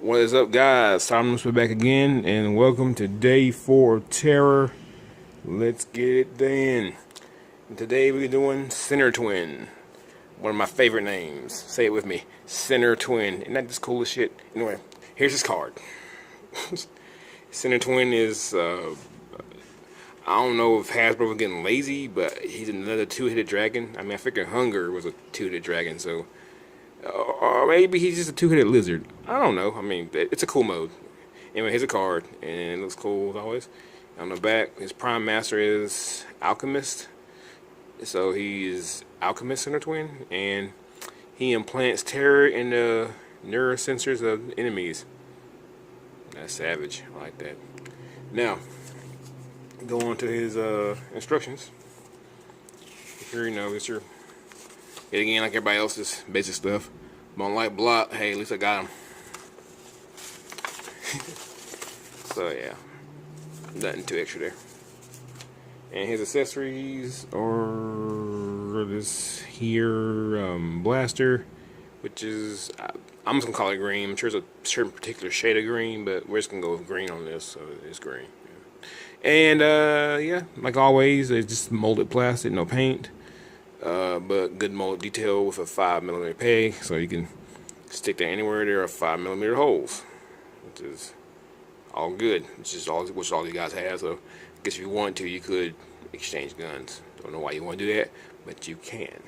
What is up, guys? Thomas, we're back again, and welcome to day 4 of Terror. Let's get it done. And today we're doing Sinnertwin, one of my favorite names. Say it with me, Sinnertwin. Isn't that just cool as shit? Anyway, here's his card. Sinnertwin is, I don't know if Hasbro was getting lazy, but he's another two-headed dragon. I mean, I figured Hunger was a two-headed dragon, so... or maybe he's just a two-headed lizard. I don't know. I mean, it's a cool mode. Anyway, here's a card, and it looks cool as always. On the back, his prime master is Alchemist. So he's Alchemist Sinnertwin, and he implants terror in the neurosensors of enemies. That's savage. I like that. Now, go on to his instructions. Here, you know, it's your... Yet again, like everybody else's basic stuff. But on light block, hey, at least I got him. So yeah, nothing too extra there. And his accessories are this here blaster, which is I'm just gonna call it green. I'm sure it's a certain particular shade of green, but we're just gonna go with green on this, so it's green. Yeah. And yeah, like always, it's just molded plastic, no paint. But good mold detail with a 5mm peg, so you can stick that anywhere there are 5mm holes, which is all good. It's just all which all you guys have. So, I guess if you want to, you could exchange guns. Don't know why you want to do that, but you can.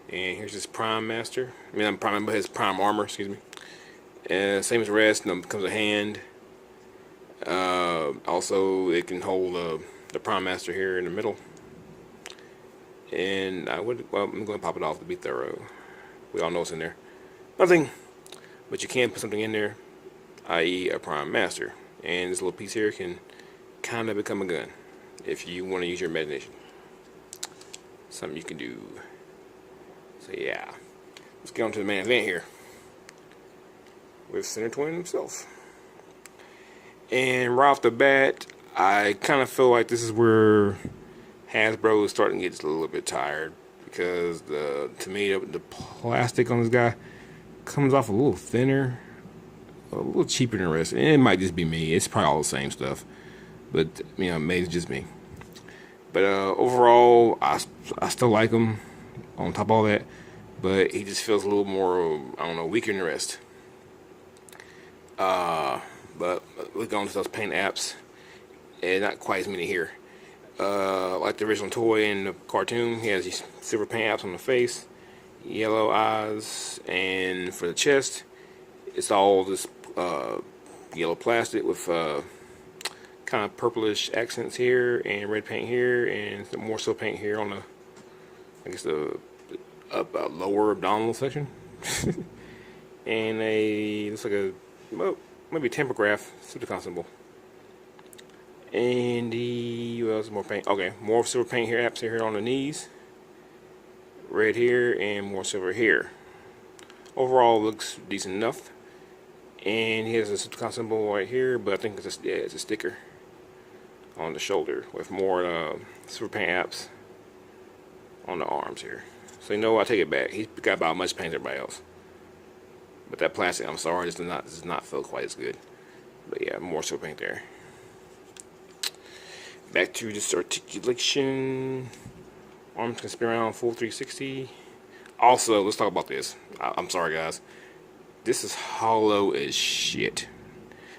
And here's his prime master. I mean, I'm prime, but his prime armor. Excuse me. And same as the rest. Comes a hand. Also, it can hold the prime master here in the middle. And I'm going to pop it off to be thorough. We all know what's in there. Nothing. But you can put something in there, i.e. a prime master. And this little piece here can kind of become a gun if you want to use your imagination. Something you can do. So yeah. Let's get on to the main event here. With Sinnertwin himself. And right off the bat, I kind of feel like this is where Hasbro is starting to get just a little bit tired, because to me the plastic on this guy comes off a little thinner, a little cheaper than the rest. And it might just be me. It's probably all the same stuff, but you know, maybe it's just me. But overall, I still like him. On top of all that, but he just feels a little more, I don't know, weaker than the rest. But we're going to those paint apps, and not quite as many here. Like the original toy in the cartoon, he has these silver paint apps on the face, yellow eyes, and for the chest, it's all this yellow plastic with kind of purplish accents here, and red paint here, and some more silver paint here on the, I guess the lower abdominal section, and looks like a, well, maybe a tempograph Pseudocon symbol. And what else? More paint. Okay, more silver paint here, apps here on the knees. Red here, and more silver here. Overall, looks decent enough. And he has a Pseudocon symbol right here, but I think it's a sticker on the shoulder with more silver paint apps on the arms here. So you know, I take it back. He's got about as much paint as everybody else. But that plastic, I'm sorry, does not feel quite as good. But yeah, more silver paint there. Back to this articulation. Arms can spin around full 360. Also, let's talk about this. I'm sorry, guys. This is hollow as shit.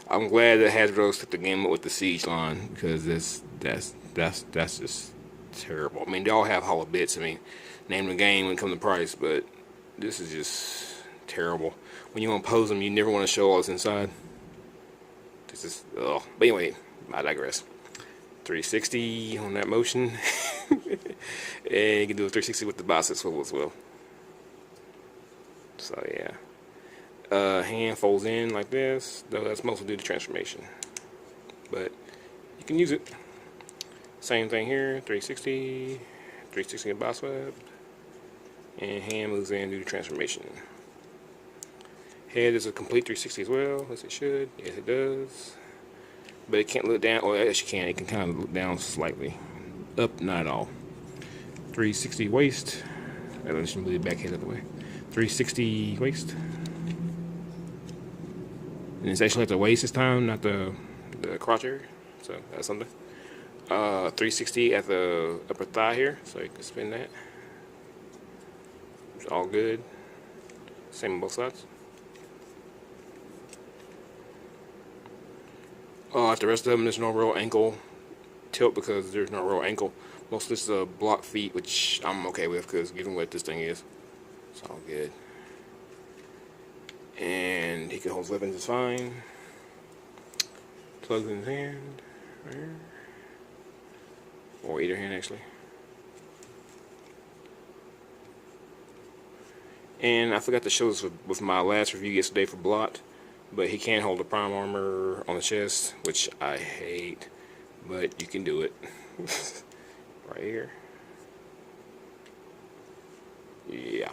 I'm glad that Hasbro took the game up with the Siege line, because that's just terrible. I mean, they all have hollow bits. I mean, name the game when it comes to price, but this is just terrible. When you want to pose them, you never want to show all this inside. This is, ugh. But anyway, I digress. 360 on that motion. And you can do a 360 with the bicep swivel as well. So yeah. Hand folds in like this, though that's mostly due to transformation. But you can use it. Same thing here, 360 in bicep. And hand moves in due to transformation. Head is a complete 360 as well, as it should. Yes, it does. But it can't look down, or yes, you can. It can kind of look down slightly. Up, not at all. 360 waist. I just move the back head out of the way. 360 waist. And it's actually at the waist this time, not the crotch area. So that's something. 360 at the upper thigh here, so you can spin that. It's all good. Same on both sides. Like the rest of them, there's no real ankle tilt because there's no real ankle. Most of this is block feet, which I'm okay with because given what this thing is, it's all good. And he can hold his weapons just fine. Plugs in his hand, right here. Or either hand actually. And I forgot to show this with my last review yesterday for Blot, but he can hold the prime armor on the chest, which I hate, but you can do it. Right here. Yeah.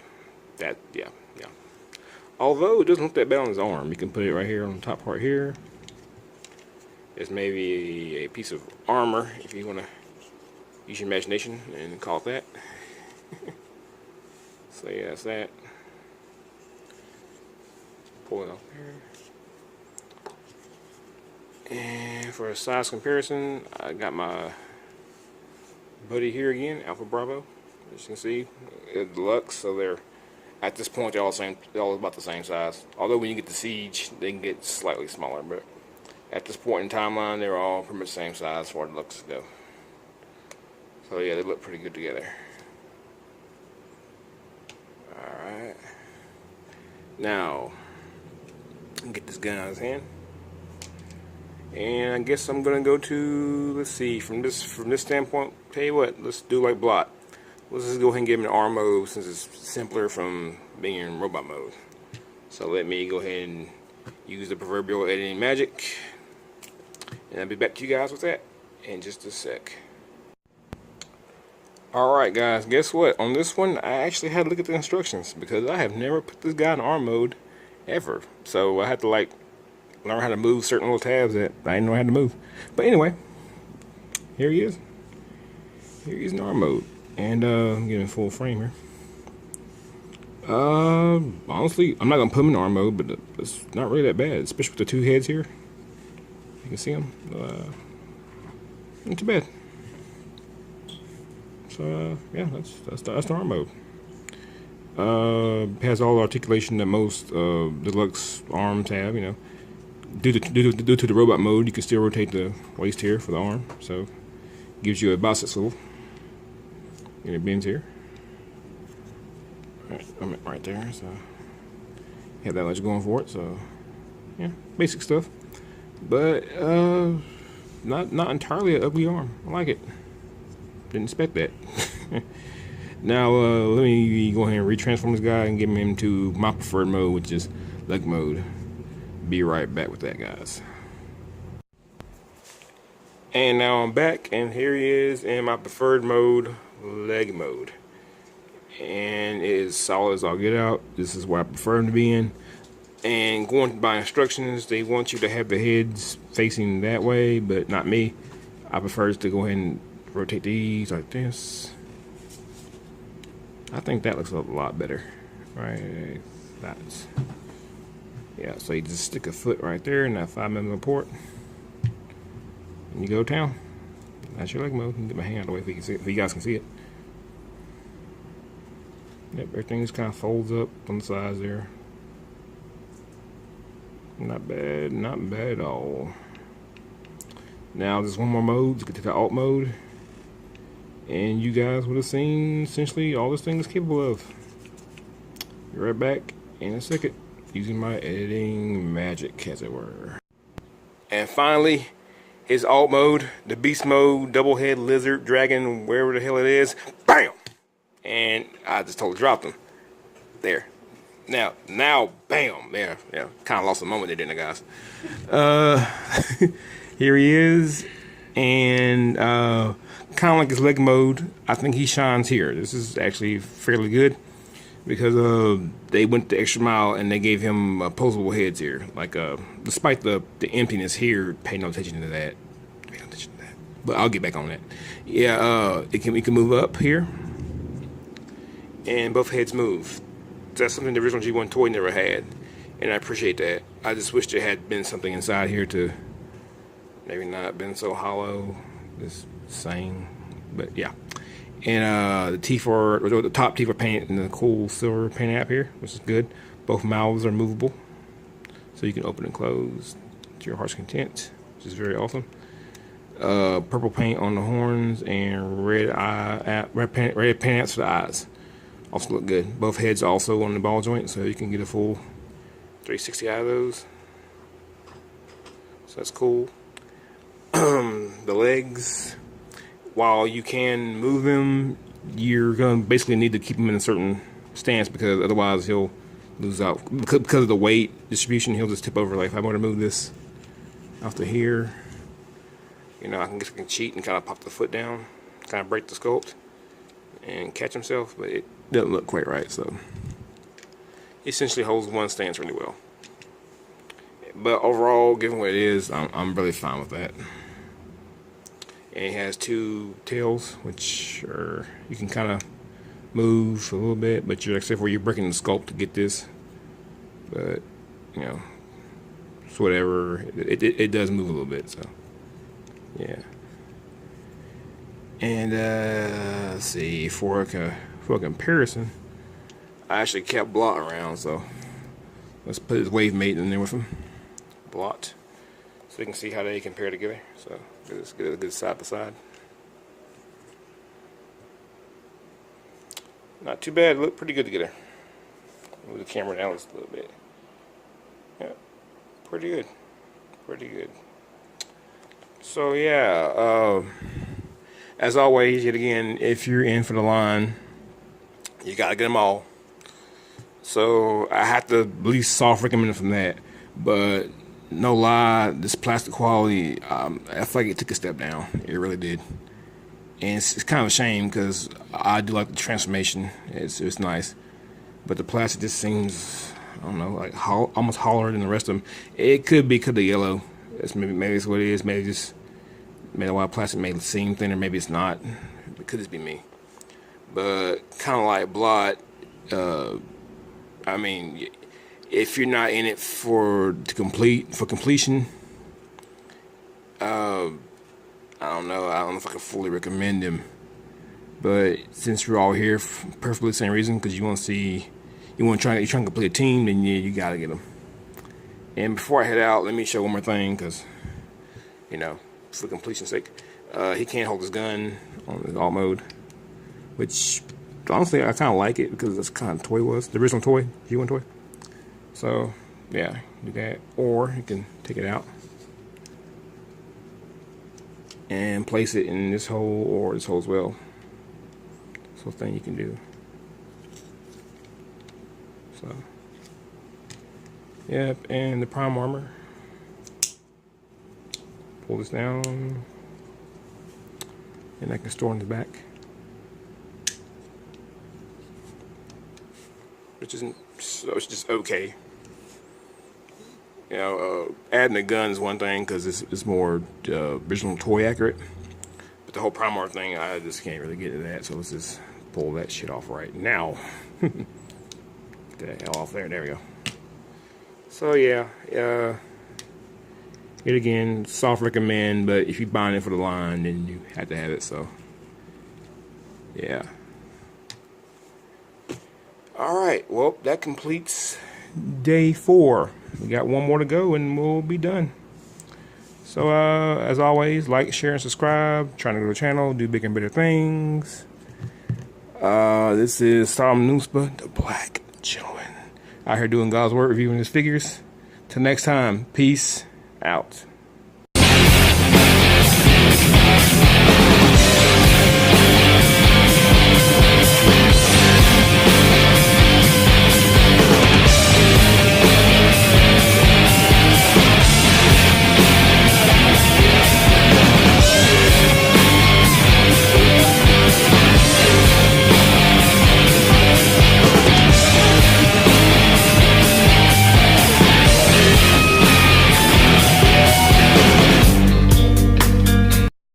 Yeah. Although it doesn't look that bad on his arm, you can put it right here on the top part here. It's maybe a piece of armor if you want to use your imagination and call it that. So yeah, that's that. Pull it off there. And for a size comparison, I got my buddy here again, Alpha Bravo. As you can see, it's deluxe, so they're at this point they're all about the same size. Although when you get to Siege, they can get slightly smaller, but at this point in timeline, they're all pretty much the same size as far as deluxe go. So yeah, they look pretty good together. Alright. Now, get this gun out of his hand. And I guess I'm gonna go to, let's see, from this standpoint, tell you what, let's do like Blot. Let's just go ahead and give him an arm mode since it's simpler from being in robot mode. So let me go ahead and use the proverbial editing magic. And I'll be back to you guys with that in just a sec. Alright guys, guess what? On this one, I actually had to look at the instructions because I have never put this guy in arm mode ever. So I had to like learn how to move certain little tabs that I didn't know how to move. But anyway, here he is. Here he is in arm mode. And I'm getting full frame here. Honestly, I'm not gonna put him in arm mode, but it's not really that bad, especially with the two heads here. You can see them. Not too bad. So yeah, that's the arm mode. Has all the articulation that most deluxe arms have. You know, due to the robot mode, you can still rotate the waist here for the arm, so gives you a bicep swivel. And it bends here. I'm right there, so have that much going for it. So yeah, basic stuff, but not entirely an ugly arm. I like it. Didn't expect that. Now let me go ahead and retransform this guy and get him to my preferred mode, which is leg mode. Be right back with that, guys. And now I'm back, and here he is in my preferred mode, leg mode. And it is solid as I'll get out. This is what I prefer him to be in. And going by instructions, they want you to have the heads facing that way, but not me. I prefer to go ahead and rotate these like this. I think that looks a lot better. Right, that's, yeah, so you just stick a foot right there in that 5mm port. And you go down. That's your leg mode. Get my hand out of the way if you can see it, if you guys can see it. Yep, everything just kind of folds up on the sides there. Not bad, not bad at all. Now there's one more mode. Let's get to the alt mode. And you guys would have seen essentially all this thing is capable of. Be right back in a second using my editing magic, as it were. And finally, his alt mode, the beast mode, double head, lizard, dragon, wherever the hell it is, BAM! And I just totally dropped him. There. Now, bam! There, yeah. Kind of lost a moment there, didn't I, guys? Here he is, and kind of like his leg mode, I think he shines here. This is actually fairly good because they went the extra mile and they gave him posable heads here. Like, despite the emptiness here, pay no attention to that. Pay no attention to that. But I'll get back on that. Yeah, it can move up here, and both heads move. That's something the original G1 toy never had. and I appreciate that. I just wish there had been something inside here to maybe not been so hollow. Just saying, but yeah. And the teeth are, the top teeth are painted in the cool silver paint app here, which is good. Both mouths are movable, so you can open and close to your heart's content, which is very awesome. Purple paint on the horns and red paint apps for the eyes. Also look good. Both heads also on the ball joint, so you can get a full 360 out of those. So that's cool. The legs, while you can move them, you're going to basically need to keep him in a certain stance, because otherwise he'll lose out. Because of the weight distribution, he'll just tip over. Like if I want to move this out to here, you know, I can cheat and kind of pop the foot down, kind of break the sculpt and catch himself, but it doesn't look quite right. So he essentially holds one stance really well. But overall, given what it is, I'm really fine with that. And it has two tails, which are, you can kind of move a little bit, but you're, except for you're breaking the sculpt to get this. But you know, it's whatever. It does move a little bit, so yeah. And let's see, for a comparison, I actually kept Blot around, so let's put his wave mate in there with him, Blot, so you can see how they compare together. So let's get a good side by side. Not too bad. Look pretty good together. Move the camera down just a little bit. Yeah, pretty good. Pretty good. So yeah, as always, yet again, if you're in for the line, you gotta get them all. So I have to at least soft recommend from that. But no lie, this plastic quality, I feel like it took a step down. It really did. And it's kind of a shame, because I do like the transformation. It's nice. But the plastic just seems, I don't know, like almost holler than the rest of them. It could be because of the yellow. Maybe it's what it is. Maybe just made a while plastic may seem thinner. Maybe it's not. It could just be me. But kind of like Blot, I mean, if you're not in it for completion, I don't know if I can fully recommend him. But since we're all here for perfectly the same reason, because you're trying to complete a team, then yeah, you gotta get him. And before I head out, let me show one more thing, because you know, for completion's sake, he can't hold his gun on the alt mode, which honestly I kind of like it, because that's kind of toy was the original toy, G1 toy. So yeah, do that, or you can take it out and place it in this hole or this hole as well. So thing you can do. So yep, and the prime armor. Pull this down, and I can store in the back, which isn't, so it's just okay. You know, adding the gun is one thing, because it's more original toy accurate. But the whole Primar thing, I just can't really get to that. So let's just pull that shit off right now. Get the hell off there. There we go. So yeah, yet again, soft recommend. But if you're buying it for the line, then you have to have it. So yeah. All right. Well, that completes day 4. We got one more to go and we'll be done. So as always, like, share, and subscribe. Trying to grow the channel, do bigger and better things. This is Tom Noospa, the Black Gentleman, out here doing God's work, reviewing his figures. Till next time, peace out.